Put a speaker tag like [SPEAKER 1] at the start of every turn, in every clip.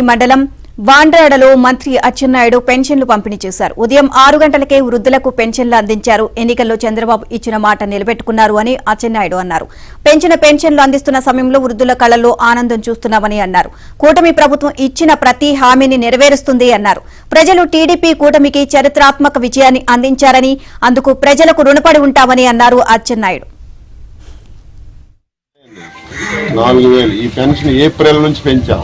[SPEAKER 1] మండలం వాండ్రాడలో మంత్రి అచ్చెన్నాయుడు పెన్షన్లు పంపిణీ చేశారు. ఉదయం 6 గంటలకే వృద్ధులకు పెన్షన్లు అందించారు. ఎన్నికల్లో చంద్రబాబు ఇచ్చిన మాట నిలబెట్టుకున్నారు అని అచ్చెన్నాయుడు అన్నారు. పెన్షన్లు అందిస్తున్న సమయంలో వృద్ధుల కళ్లలో ఆనందం చూస్తున్నామని అన్నారు. కూటమి ప్రభుత్వం ఇచ్చిన ప్రతి హామీని నెరవేరుస్తుంది అన్నారు. ప్రజలు టీడీపీ కూటమికి చరిత్రాత్మక విజయాన్ని అందించారని, అందుకు ప్రజలకు రుణపడి ఉంటామని అన్నారు అచ్చెన్నాయుడు.
[SPEAKER 2] 4000 ఈ పెన్షన్ ఏప్రిల్ నుంచి పెంచాం.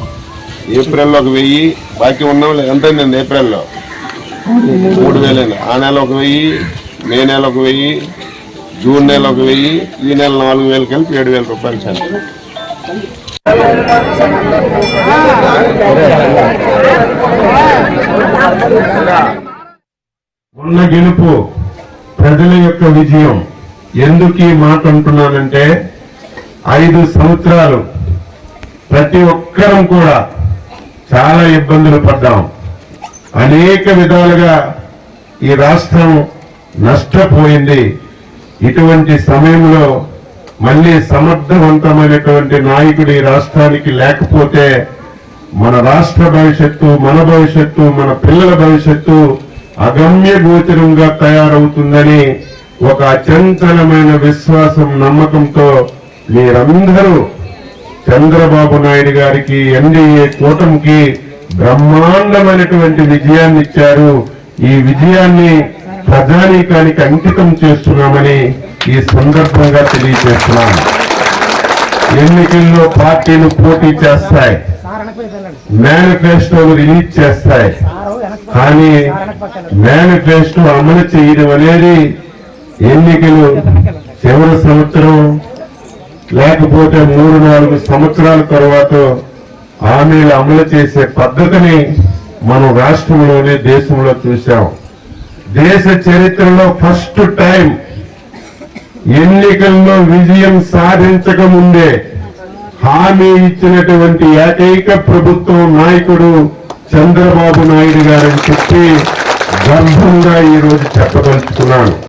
[SPEAKER 2] ఏప్రిల్లో 1000 బాకీ ఉన్నాం. ఎంత అయిందండి? ఏప్రిల్లో 3000. ఆ నెల 1000, మే నెల 1000, జూన్ నెల 1000, ఈ నెల 4000 కలిపి 7000 రూపాయలు చాలు.
[SPEAKER 3] ఉన్న గెలుపు ప్రజల యొక్క విజయం. ఎందుకు ఈ మాట అంటున్నానంటే 5 సంవత్సరాలు ప్రతి ఒక్కరం కూడా చాలా ఇబ్బందులు పడ్డాం. అనేక విధాలుగా ఈ రాష్ట్రం నష్టపోయింది. ఇటువంటి సమయంలో మళ్ళీ సమర్థవంతమైనటువంటి నాయకుడు ఈ రాష్ట్రానికి లేకపోతే మన రాష్ట్ర భవిష్యత్తు, మన భవిష్యత్తు, మన పిల్లల భవిష్యత్తు అగమ్య గోచరంగా తయారవుతుందని ఒక అచంచలమైన విశ్వాసం, నమ్మకంతో మీరందరూ చంద్రబాబు నాయుడు గారికి, ఎన్డీఏ కూటమికి బ్రహ్మాండమైనటువంటి విజయాన్ని ఇచ్చారు. ఈ విజయాన్ని ప్రజానీకానికి అంకితం చేస్తున్నామని ఈ సందర్భంగా తెలియజేస్తున్నాను. ఎన్నికల్లో పార్టీలు పోటీ చేస్తాయి, మేనిఫెస్టోలు రిలీజ్ చేస్తాయి, కానీ మేనిఫెస్టో అమలు చేయడం అనేది ఎన్నికలు చివరి సంవత్సరం లేకపోతే 3-4 సంవత్సరాల తర్వాత హామీలు అమలు చేసే పద్ధతిని మనం రాష్ట్రంలోనే, దేశంలో చూశాం. దేశ చరిత్రలో ఫస్ట్ టైం ఎన్నికల్లో విజయం సాధించక ముందే హామీ ఇచ్చినటువంటి ఏకైక ప్రభుత్వం నాయకుడు చంద్రబాబు నాయుడు గారని చెప్పి గర్వంగా ఈరోజు చెప్పదలుచుకున్నాను.